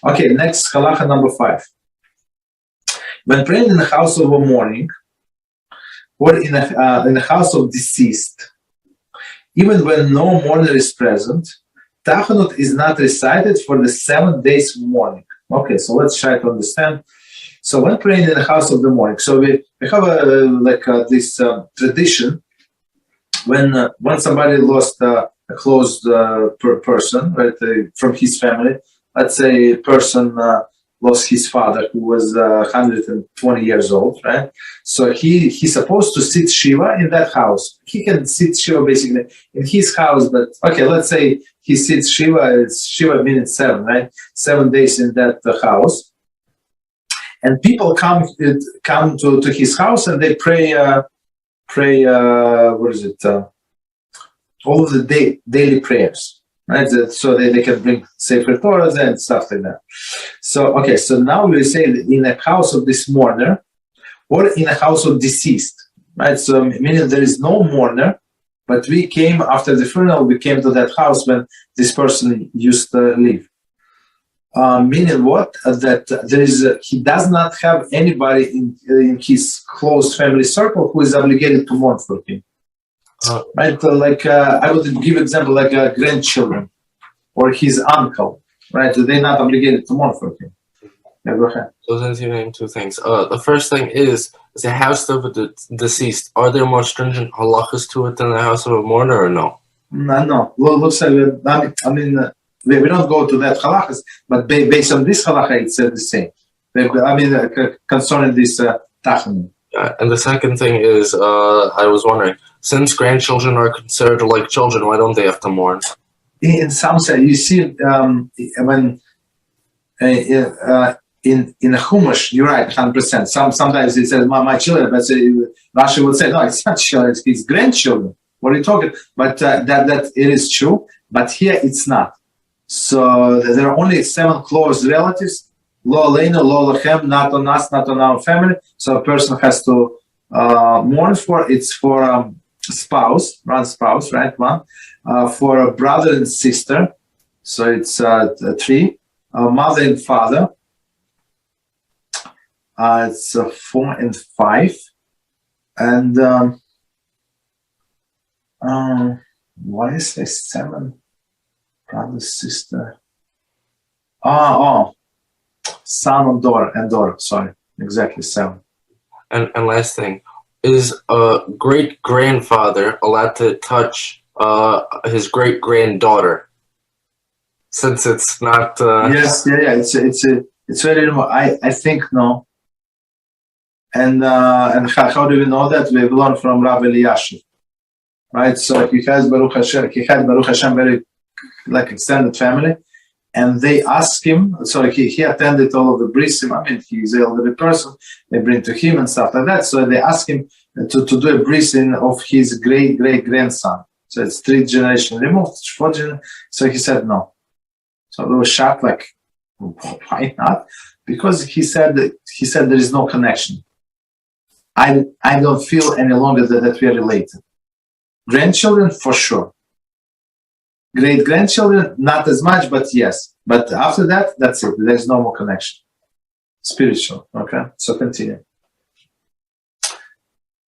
Okay, next halacha number 5. When praying in the house of a mourning or in the house of deceased, even when no mourner is present, Tachanun is not recited for the 7 days of mourning. Okay, so let's try to understand. So when praying in the house of the mourning, so we have this tradition when somebody lost a close person, right, from his family. Let's say a person lost his father who was 120 years old, right? So he's supposed to sit Shiva in that house. He can sit Shiva basically in his house, but okay, let's say he sits Shiva, it's Shiva meaning 7, right? 7 days in that house. And people come to his house and they pray all of the daily prayers, right? So they can bring sacred Torahs and stuff like that. So, okay, so now we say in a house of this mourner or in a house of deceased, right? So meaning there is no mourner, but we came after the funeral, we came to that house when this person used to live. Meaning what? That he does not have anybody in his close family circle who is obligated to mourn for him. Right? I would give example like grandchildren or his uncle, right? They're not obligated to mourn for him. Yeah, go ahead. So since you named 2 things, the first thing is the house of the deceased. Are there more stringent halachas to it than the house of a mourner, or no? No. Looks like we don't go to that halachas, but based on this halacha, it's the same. Concerning this Tachanun. And the second thing is, I was wondering, since grandchildren are considered like children, why don't they have to mourn? In some sense, you see, when in a Chumash, you're right, 100%. Sometimes it says my children, but Rashi would say no, it's not children, it's grandchildren. What are you talking? But that it is true, but here it's not. So there are only 7 close relatives. Lo aleinu, lo lachem, not on us, not on our family. So a person has to mourn for. It's for spouse, right? One for a brother and sister. So it's 3. Mother and father. It's 4 and 5. And why is there 7? Brother, sister. Son and daughter. Sorry, exactly 7. And last thing, is a great grandfather allowed to touch his great granddaughter? Since it's not. Yes, yeah. It's very. I think no. And how do we know that? We've learned from Rabbi Eliashiv, right? So he had Baruch Hashem very extended family. And they ask him, so he attended all of the brisim. He's an elderly person. They bring to him and stuff like that. So they ask him to do a brisim of his great-great-grandson. So it's 3 generations removed, 4 generations. So he said no. So they were shocked, why not? Because he said there is no connection. I don't feel any longer that we are related. Grandchildren, for sure. Great-grandchildren, not as much, but yes. But after that, that's it. There's no more connection. Spiritual, okay? So continue.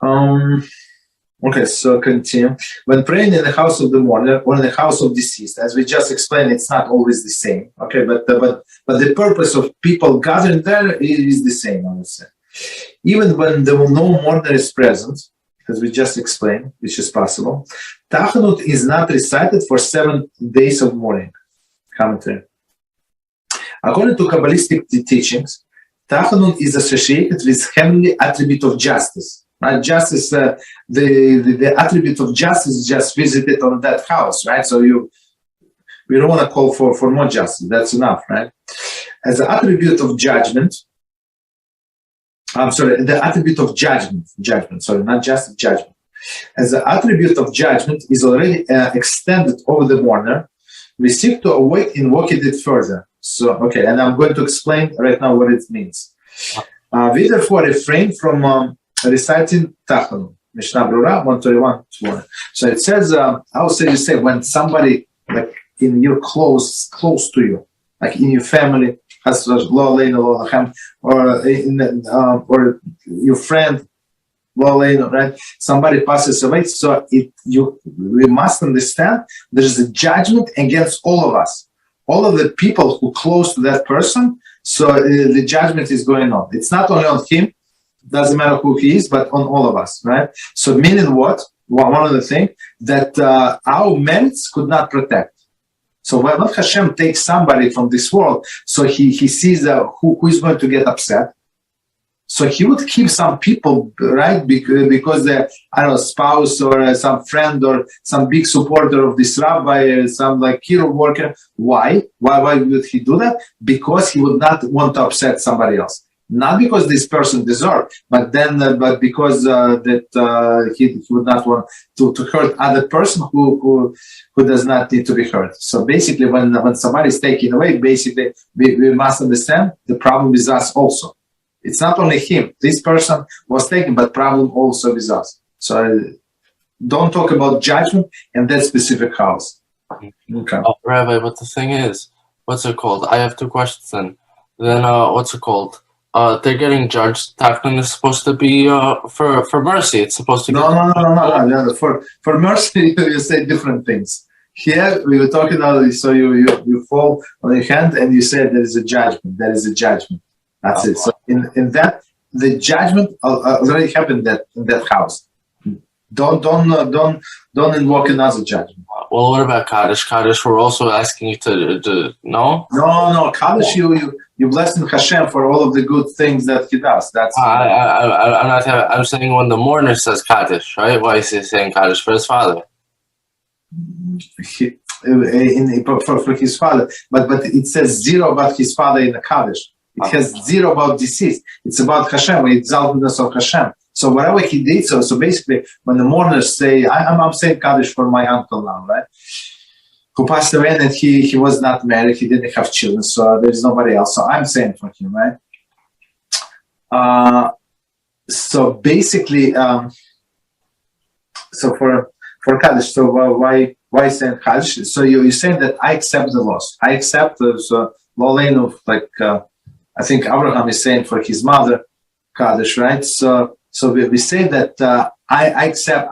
Okay, so continue. When praying in the house of the mourner or in the house of deceased, as we just explained, it's not always the same, okay? But the purpose of people gathering there is the same, I would say. Even when no mourner is present, as we just explained, which is possible, Tachanun is not recited for 7 days of mourning. Commentary. According to Kabbalistic teachings, Tachanun is associated with heavenly attribute of justice. Right? Justice, the attribute of justice is just visited on that house, right? So we don't want to call for more justice. That's enough, right? As an attribute of judgment, the attribute of judgment, not just judgment. As the attribute of judgment is already extended over the mourner, we seek to avoid invoking it further. So, okay, and I'm going to explain right now what it means. We therefore refrain from reciting Tachanun. Mishnah Brura 131-1. So it says, how say you say when somebody in your close to you, like in your family, or your friend, right? Somebody passes away. So we must understand there is a judgment against all of us, all of the people who close to that person. So the judgment is going on. It's not only on him, doesn't matter who he is, but on all of us, right? So meaning what? One of the things that our merits could not protect. So when HaShem takes somebody from this world, so he sees who is going to get upset. So he would keep some people, right, because they're, I don't know, spouse or some friend or some big supporter of this rabbi or some like hero worker. Why? Why would he do that? Because he would not want to upset somebody else. Not because this person deserved, but because he would not want to hurt other person who does not need to be hurt. So basically, when somebody is taken away, basically we must understand the problem is us also. It's not only him. This person was taken, but problem also is us. So don't talk about judgment in that specific house. Okay. Oh, Rabbi, but the thing is, what's it called? I have two questions then. Then what's it called? They're getting judged. Tachanun is supposed to be for mercy. It's supposed to be no. For mercy, you say different things. Here we were talking about, so you fall on your hand and you say there is a judgment. There is a judgment. That's it. So in that, the judgment already happened in that house. Don't invoke another judgment. Well, what about Kaddish? Kaddish, we're also asking you to no? No. Kaddish, you bless HaShem for all of the good things that he does. That's I'm not. I'm saying when the mourner says Kaddish, right? Why is he saying Kaddish for his father? For his father, but it says zero about his father in the Kaddish. It has zero about deceased. It's about HaShem, the exaltedness of HaShem. So whatever he did, so basically, when the mourners say, I'm saying Kaddish for my uncle now, right? Who passed away and he was not married, he didn't have children, so there is nobody else. So I'm saying for him, right? So basically, so for Kaddish, so why saying Kaddish? So you're saying that I accept the loss. I accept so Loleno, like I think Abraham is saying for his mother, Kaddish, right? So we say that I accept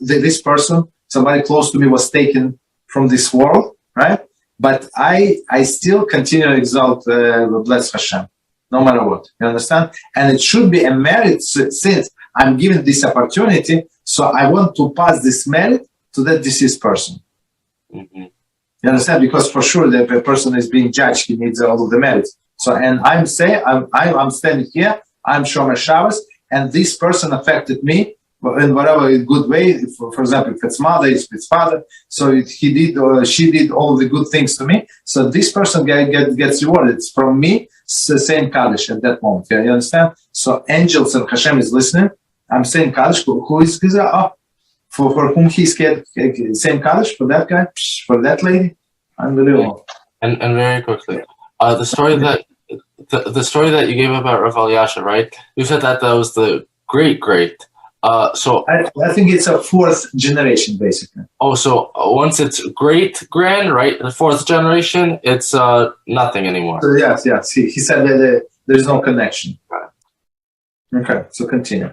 this person, somebody close to me was taken from this world, right? But I still continue to exalt, bless HaShem, no matter what. You understand? And it should be a merit since I'm given this opportunity. So I want to pass this merit to that deceased person. Mm-hmm. You understand? Because for sure, that the person is being judged, he needs all of the merits. So, and I'm saying, I'm standing here, I'm Shomer Shabbos, and this person affected me in whatever good way. For example, if it's mother, if it's father, so he did or she did all the good things to me. So this person gets rewarded. It's from me, it's the same Kaddish at that moment. You understand? So angels and HaShem is listening. I'm saying Kaddish. Who is Kitzur? For whom he's same Kaddish, for that guy, for that lady. Unbelievable. And very quickly, the story that you gave about Rav Elyashiv, right? You said that was the great. So I think it's a fourth generation, basically. Oh, so once it's great grand, right? The fourth generation, it's nothing anymore. So yes. He said that there's no connection. Okay, so continue.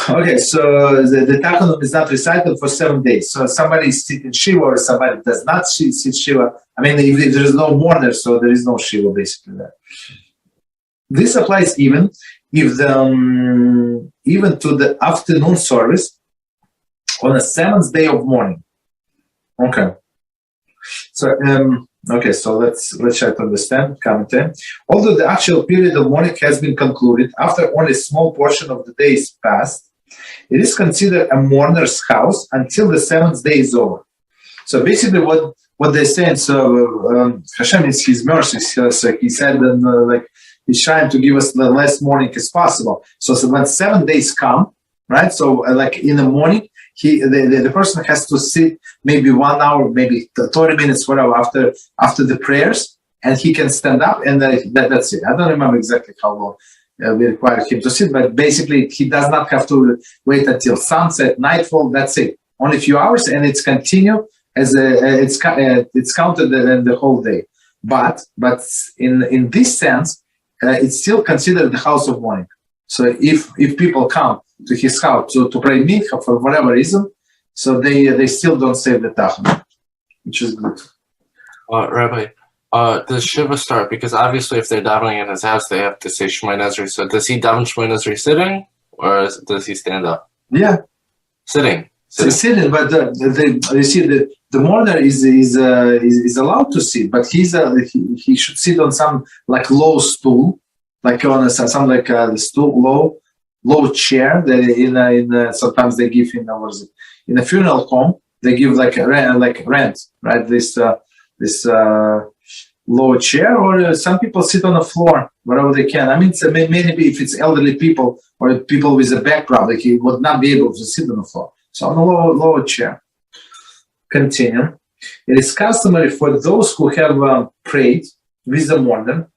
Okay, so the Tachanun is not recited for 7 days. So somebody is sitting Shiva or somebody does not sit Shiva. I mean, if there is no mourner, so there is no Shiva, basically. This applies even if even to the afternoon service on the 7th day of mourning. Okay. So so let's try to understand. Commentary. Although the actual period of mourning has been concluded after only a small portion of the day is passed, it is considered a mourner's house until the 7th day is over. So basically, what they're saying. So Hashem is His mercy. So He said, like He's trying to give us the less mourning as possible. So when 7 days come, right? So like in the morning, the person has to sit maybe 1 hour, maybe 30 minutes, whatever, after the prayers, and he can stand up, and that's it. I don't remember exactly how long we require him to sit, but basically he does not have to wait until sunset, nightfall. That's it. Only a few hours, and it's continue as it's counted in the whole day. but in this sense, it's still considered the house of mourning. So if people come to his house to pray mincha for whatever reason, so they still don't say the Tachanun, which is good. Rabbi, does Shiva start? Because obviously if they're davening in his house, they have to say Shema Nazri. So does he daven Shema Nazri sitting, or does he stand up? Yeah. Sitting. Sitting, but you see the mourner is allowed to sit, but he should sit on some like low stool, like on some like a stool, low chair. That sometimes they give in a funeral home they give like rent, right? This low chair, or some people sit on the floor wherever they can. I mean, maybe if it's elderly people or people with a background, like he would not be able to sit on the floor. So on a lower chair. Continue. It is customary for those who have prayed with the mourner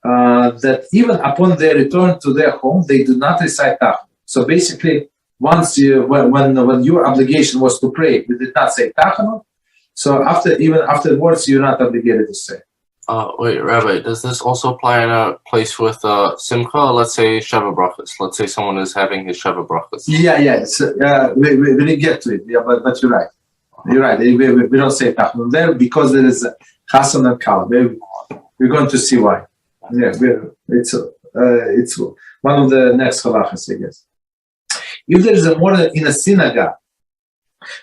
that even upon their return to their home, they do not recite Tachanun. So basically, once when your obligation was to pray, you did not say Tachanun. So afterwards, you're not obligated to say. Wait, Rabbi, does this also apply in a place with Simcha? Let's say Sheva Brachas. Let's say someone is having his Sheva Brachas. Yeah. So, we didn't get to it. Yeah, but you're right. You're right. We don't say Tachanun there because there is Hasan and Kal. We're going to see why. Yeah, it's one of the next halachas, I guess. If there is a mourner in a synagogue,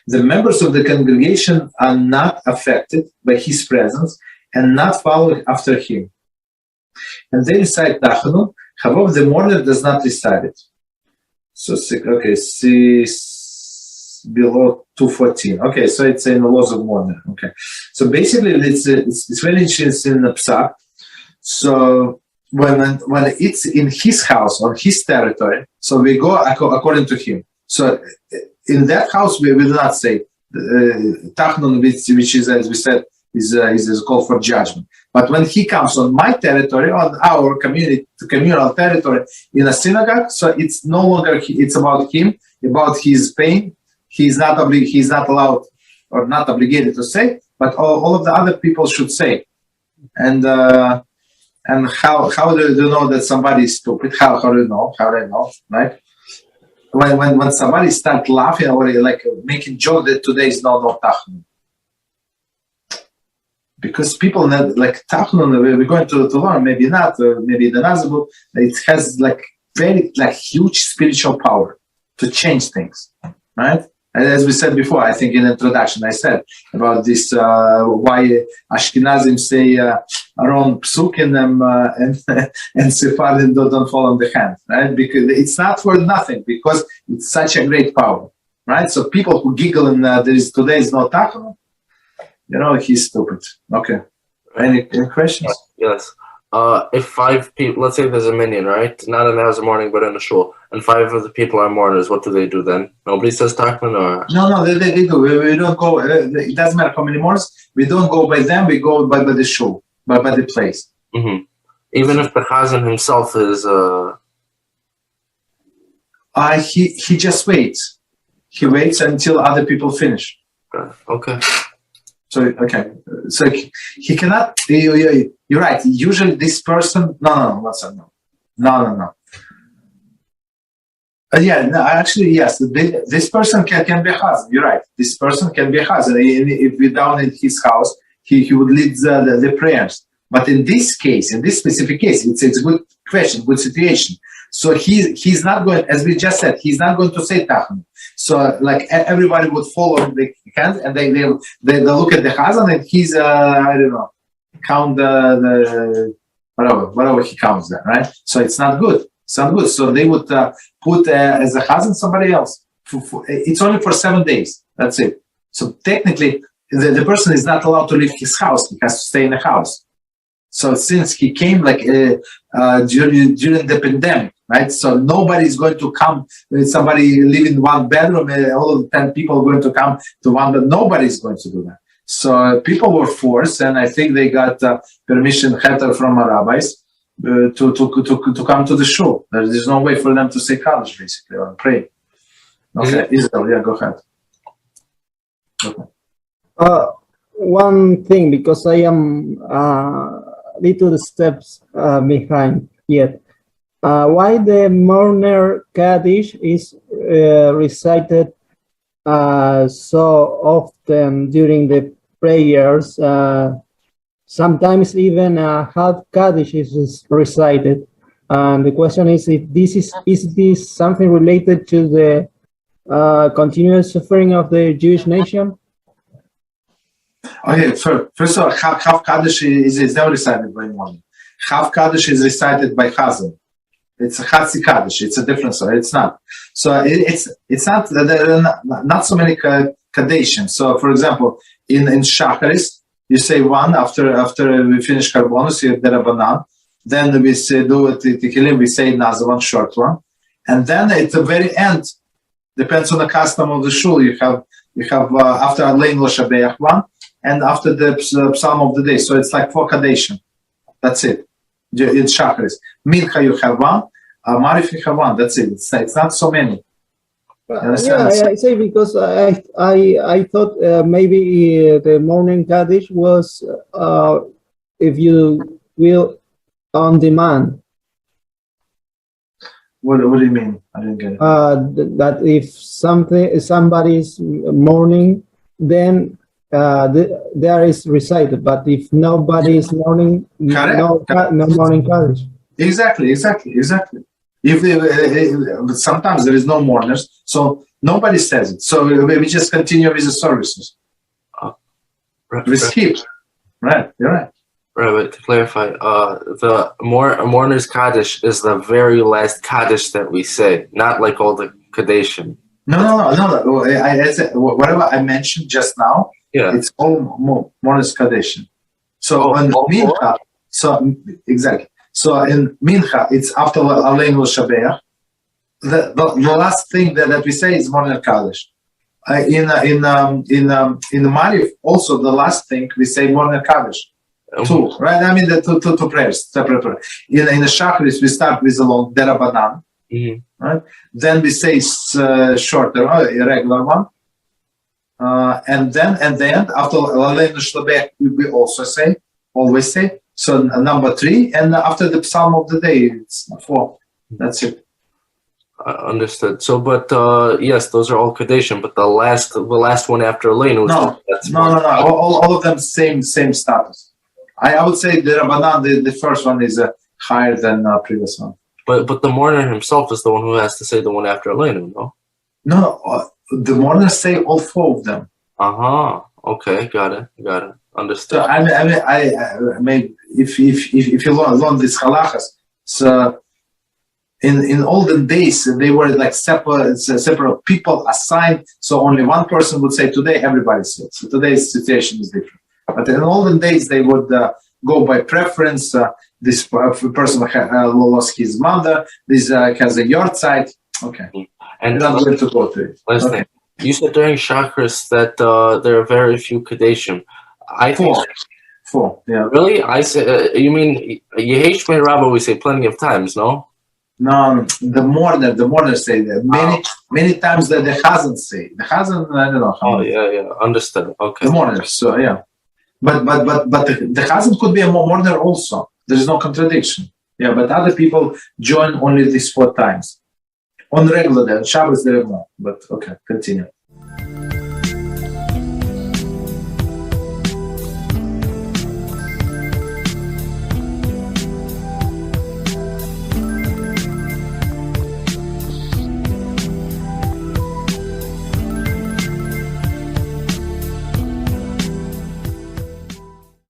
the members of the congregation are not affected by his presence and not following after him. And they recite Tachanun, however, the mourner does not recite it. So, okay, see below 214. Okay, so it's in the laws of mourner. Okay, so basically it's very interesting in the Psak. So when it's in his house, on his territory, so we go according to him. So in that house, we will not say Tachanun, which is, as we said, is called for judgment. But when he comes on my territory, on our communal territory, in a synagogue, so it's no longer it's about him, about his pain. He's not allowed or not obligated to say, but all of the other people should say. And how do you know that somebody is stupid? How do you know? How do I know? Right? When somebody starts laughing or like making joke that today is no Tachanun. Because people like Tachanun, we're going to learn, maybe not, maybe the Nazareth, it has like very huge spiritual power to change things, right? And as we said before, I think in the introduction, I said about this, why Ashkenazim say around Psukim and Sephardim don't fall on the hand, right? Because it's not for nothing, because it's such a great power, right? So people who giggle and today is no Tachanun, he's stupid. Okay. Any questions? Yes. If 5 people, let's say there's a minyan, right? Not in the house of mourning, but in a shul, and 5 of the people are mourners, what do they do then? Nobody says Tachanun, or? No, they do. We don't go, it doesn't matter how many mourners, we don't go by them, we go by the shul, by the place. Mm-hmm. Even if the Chazan himself is... He just waits. He waits until other people finish. Okay. So he cannot. You're right. Usually, this person. No. Actually, yes. This person can be a Chazan. You're right. This person can be a Chazan. If we're down in his house, he would lead the prayers. But in this case, in this specific case, it's a good question, good situation. So he's not going, as we just said, he's not going to say Tachanun. So like everybody would follow the hand, and they look at the Chazan, and he's count the whatever he counts there, right? So it's not good. It's not good. So they would put as a Chazan somebody else. It's only for 7 days. That's it. So technically, the person is not allowed to leave his house. He has to stay in the house. So since he came during the pandemic, right? So nobody is going to come. Somebody live in one bedroom, all of the 10 people are going to come to one, but nobody is going to do that. So people were forced, and I think they got permission from rabbis to come to the shul. There's no way for them to say Kaddish, basically, or pray. Okay, Israel, yeah, go ahead. Okay. one thing, because I am little steps behind yet. Why the Mourner Kaddish is recited so often during the prayers? Sometimes even half Kaddish is recited. And the question is if this is this something related to the continuous suffering of the Jewish nation? Okay, first of all, half Kaddish is never recited by one. Half Kaddish is recited by Chazan. It's a Chatzi Kaddish. It's a different story. It's not. So it's not. There are not so many Kaddishim. So, for example, in Shacharis, you say one after we finish Karbonos, you have Derabanan. Then we say do it Tikilim. We say another one, short one, and then at the very end, depends on the custom of the shul. You have after Alein L'Shabeach one, and after the Psalm of the day. So it's like 4 Kaddishim. That's it. In Shacharis, Mincha you have one, Marif you have one. That's it. It's not so many. Yeah, I say because I thought maybe the morning Kaddish was if you will on demand. What do you mean? I didn't get it. That if somebody's mourning, then there is recited, but if nobody is mourning, no morning Kaddish. Exactly. If sometimes there is no mourners, so nobody says it. So we just continue with the services. We skip. Right, you're right. Rabbi, to clarify, the Mourner's Kaddish is the very last Kaddish that we say, not like all the Kaddishim. No. Whatever I mentioned just now, yeah, it's all Mourner's Kaddish. So on Mincha, exactly. So in Mincha, it's after Alein L'Shabeach. The last thing that we say is Mourner Kaddish. In the Marif, also the last thing we say Mourner Kaddish. Two, right? I mean the two prayers, separate prayers. In the Shacharis, we start with the long Derabanan, right? Then we say shorter, a regular one, and then at the end, after Alein L'Shabeach, we also always say. So number 3, and after the Psalm of the day, it's 4. That's it. Understood. So, but yes, those are all Kaddishim. But the last one after Aleinu. No. All of them same status. I would say the Rabbanan, the first one is higher than previous one. But the mourner himself is the one who has to say the one after Aleinu, no? No, the mourners say all 4 of them. Okay, got it. Understood. So I mean, if you learn these halachas, so in olden days they were like separate people assigned. So only one person would say today. Everybody said. So today's situation is different. But in olden days they would go by preference. This person lost his mother. This has a yard site. Okay, and not going to go to it. Last thing. You said during Shacharis that there are very few Kaddishim. I think 4. Yeah. Really? I say you mean Yehesh Rabbi? We say plenty of times, no? No, the mourner say that many times that the Chazan say. The Chazan, I don't know how. Oh yeah, understood. Okay. The mourner, so yeah, but the Chazan could be a mourner also. There is no contradiction. Yeah, but other people join only these 4 times on regular day. On Shabbos there are more. But okay, continue.